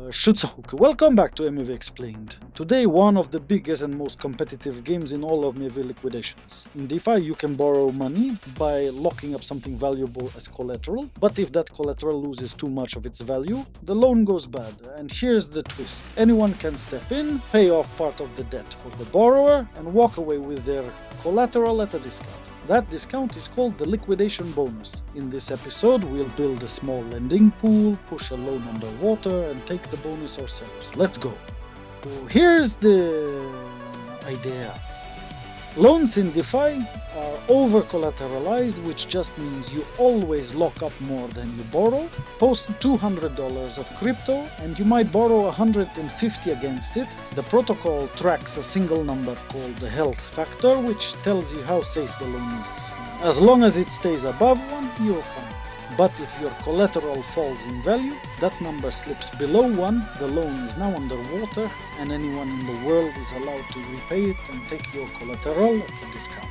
Welcome back to MEV Explained. Today, one of the biggest and most competitive games in all of MEV Liquidations. In DeFi, you can borrow money by locking up something valuable as collateral, but if that collateral loses too much of its value, the loan goes bad. And here's the twist. Anyone can step in, pay off part of the debt for the borrower, and walk away with their collateral at a discount. That discount is called the liquidation bonus. In this episode, we'll build a small lending pool, push a loan underwater, and take the bonus ourselves. Let's go. So here's the idea. Loans in DeFi are over-collateralized, which just means you always lock up more than you borrow. Post $200 of crypto, and you might borrow 150 against it. The protocol tracks a single number called the health factor, which tells you how safe the loan is. As long as it stays above 1, you're fine. But if your collateral falls in value, that number slips below 1, the loan is now underwater, and anyone in the world is allowed to repay it and take your collateral at a discount.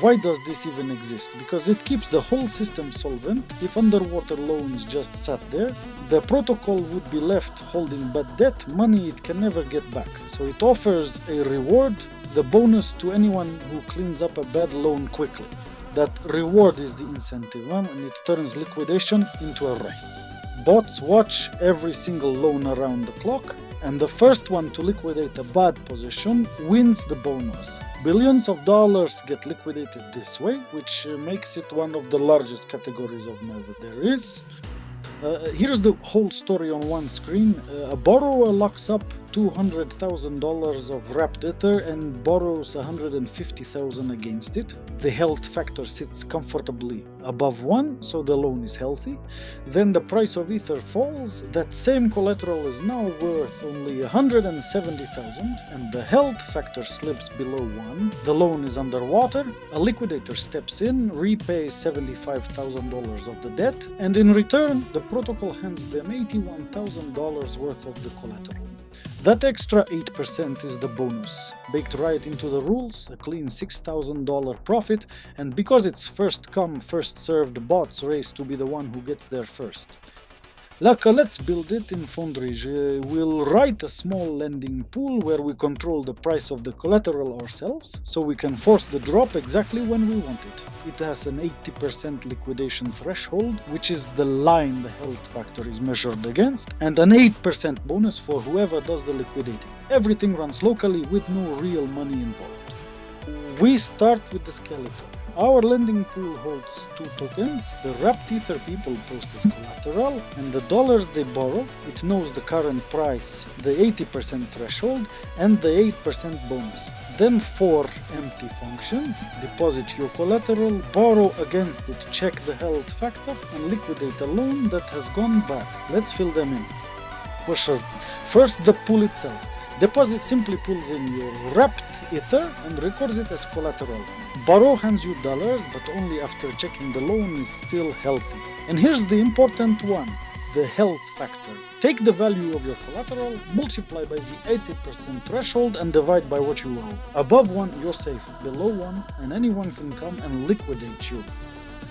Why does this even exist? Because it keeps the whole system solvent. If underwater loans just sat there, the protocol would be left holding bad debt, money it can never get back. So it offers a reward, the bonus to anyone who cleans up a bad loan quickly. That reward is the incentive, and it turns liquidation into a race. Bots watch every single loan around the clock, and the first one to liquidate a bad position wins the bonus. Billions of dollars get liquidated this way, which makes it one of the largest categories of MEV there is. Here's the whole story on one screen. A borrower locks up $200,000 of wrapped Ether and borrows $150,000 against it. The health factor sits comfortably above 1, so the loan is healthy. Then the price of Ether falls. That same collateral is now worth only $170,000, and the health factor slips below 1. The loan is underwater. A liquidator steps in, repays $75,000 of the debt, and in return, the protocol hands them $81,000 worth of the collateral. That extra 8% is the bonus, baked right into the rules, a clean $6,000 profit, and because it's first come, first served, bots race to be the one who gets there first. Let's build it in Foundry. We'll write a small lending pool where we control the price of the collateral ourselves, so we can force the drop exactly when we want it. It has an 80% liquidation threshold, which is the line the health factor is measured against, and an 8% bonus for whoever does the liquidating. Everything runs locally with no real money involved. We start with the skeleton. Our lending pool holds 2 tokens. The wrapped Ether people post as collateral, and the dollars they borrow, it knows the current price, the 80% threshold, and the 8% bonus. Then 4 empty functions: deposit your collateral, borrow against it, check the health factor, and liquidate a loan that has gone bad. Let's fill them in. For sure. First, the pool itself. Deposit simply pulls in your wrapped Ether and records it as collateral. Borrow hands you dollars, but only after checking the loan is still healthy. And here's the important one, the health factor. Take the value of your collateral, multiply by the 80% threshold, and divide by what you owe. Above 1, you're safe. Below 1, and anyone can come and liquidate you.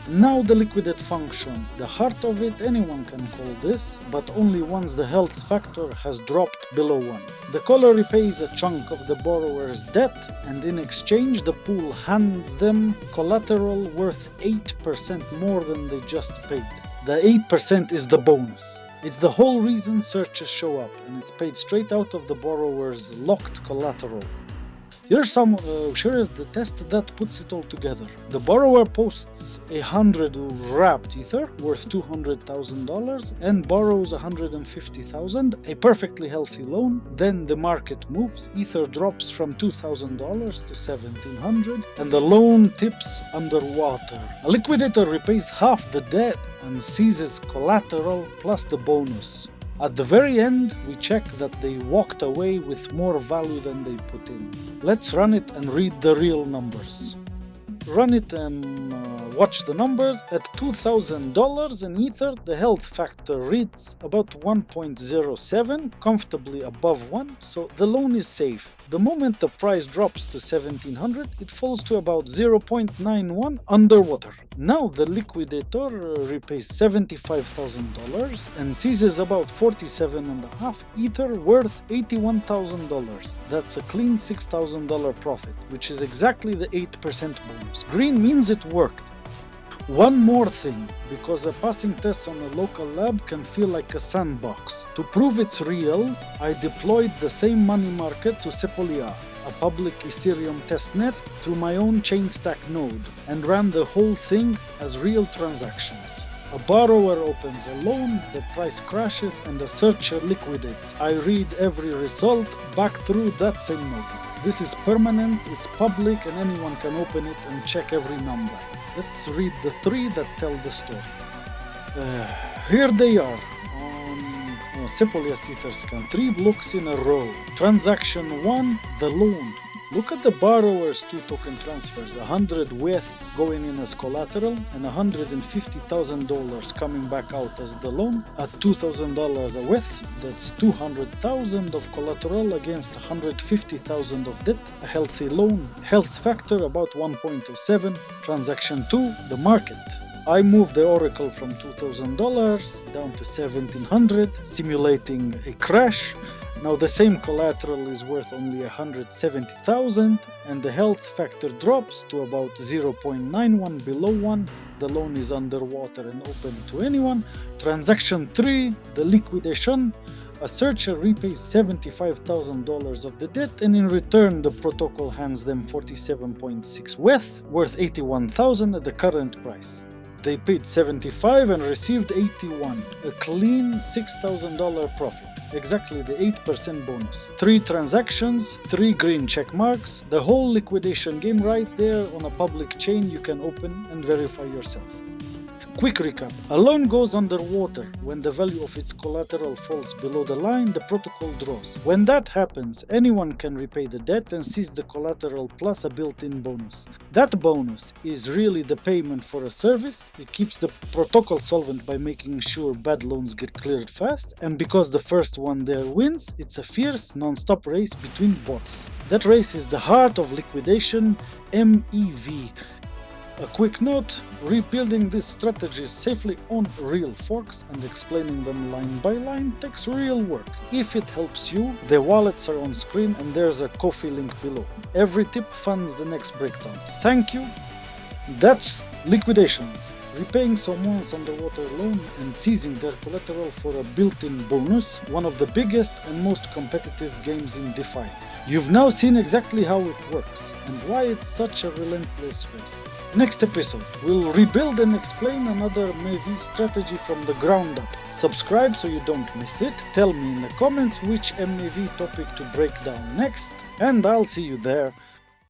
Now the liquidate function. The heart of it, anyone can call this, but only once the health factor has dropped below 1. The caller repays a chunk of the borrower's debt, and in exchange the pool hands them collateral worth 8% more than they just paid. The 8% is the bonus. It's the whole reason searches show up, and it's paid straight out of the borrower's locked collateral. Here is the test that puts it all together. The borrower posts 100 wrapped Ether worth $200,000 and borrows $150,000, a perfectly healthy loan. Then the market moves, Ether drops from $2,000 to $1,700, and the loan tips underwater. A liquidator repays half the debt and seizes collateral plus the bonus. At the very end, we check that they walked away with more value than they put in. Let's run it and read the real numbers. run it and watch the numbers. At $2,000 in Ether, the health factor reads about 1.07, comfortably above 1, so the loan is safe. The moment the price drops to 1700, it falls to about 0.91 underwater. Now the liquidator repays $75,000 and seizes about 47.5 Ether worth $81,000. That's a clean $6,000 profit, which is exactly the 8% bonus. Green means it worked. One more thing, because a passing test on a local lab can feel like a sandbox. To prove it's real, I deployed the same money market to Sepolia, a public Ethereum testnet, through my own Chainstack node, and ran the whole thing as real transactions. A borrower opens a loan, the price crashes, and a searcher liquidates. I read every result back through that same node. This is permanent, it's public, and anyone can open it and check every number. Let's read the three that tell the story. Here they are on Sepolia's Etherscan. 3 blocks in a row. Transaction 1, the loan. Look at the borrower's 2 token transfers, 100 WETH going in as collateral and $150,000 coming back out as the loan. At $2,000 a WETH, that's 200,000 of collateral against 150,000 of debt. A healthy loan. Health factor about 1.07. Transaction 2, the market. I moved the Oracle from $2,000 down to $1,700, simulating a crash. Now the same collateral is worth only 170,000 and the health factor drops to about 0.91 below 1. The loan is underwater and open to anyone. Transaction 3, the liquidation. A searcher repays $75,000 of the debt and in return the protocol hands them 47.6 WETH worth 81,000 at the current price. They paid 75 and received 81, a clean $6,000 profit. Exactly the 8% bonus. 3 transactions, 3 green check marks, the whole liquidation game right there on a public chain you can open and verify yourself. Quick recap. A loan goes underwater. When the value of its collateral falls below the line, the protocol draws. When that happens, anyone can repay the debt and seize the collateral plus a built-in bonus. That bonus is really the payment for a service. It keeps the protocol solvent by making sure bad loans get cleared fast, and because the first one there wins, it's a fierce, non-stop race between bots. That race is the heart of liquidation, MEV. A quick note, rebuilding these strategies safely on real forks and explaining them line by line takes real work. If it helps you, the wallets are on screen and there's a Ko-fi link below. Every tip funds the next breakdown. Thank you. That's Liquidations. Repaying someone's underwater loan and seizing their collateral for a built-in bonus, one of the biggest and most competitive games in DeFi. You've now seen exactly how it works and why it's such a relentless race. Next episode, we'll rebuild and explain another MEV strategy from the ground up. Subscribe so you don't miss it, tell me in the comments which MEV topic to break down next, and I'll see you there.